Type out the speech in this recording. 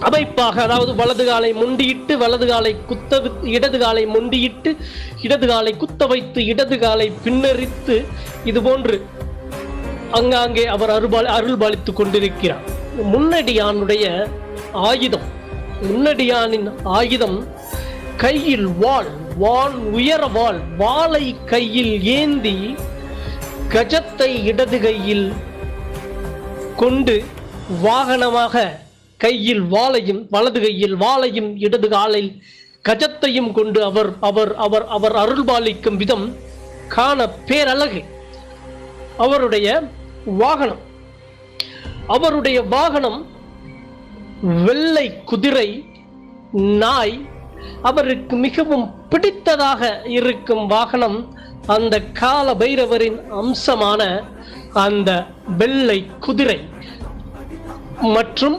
அமைப்பாக, அதாவது வலது காலை முண்டியிட்டு வலது காலை இடது காலை முண்டியிட்டு இடது காலை குத்த வைத்து இடது காலை பின்னரித்து இதுபோன்று அங்காங்கே அவர் அருள்பாலித்துக் கொண்டிருக்கிறார். முன்னடியானுடைய ஆயுதம், முன்னடியானின் ஆயுதம் கையில் வாள், உயர வாளை கையில் ஏந்தி கஜத்தை இடது கையில் கொண்டு வாகனமாக கையில் வாளையும் வலது கையில் வாளையும் இடது காலில் கஜத்தையும் கொண்டு அவர் அவர் அவர் அவர் அருள்பாலிக்கும் விதம் காண பேரழகு. அவருடைய வாகனம் வெள்ளை குதிரை நாய். அவருக்கு மிகவும் பிடித்ததாக இருக்கும் வாகனம் அந்த கால பைரவரின் அம்சமான அந்த வெள்ளை குதிரை மற்றும்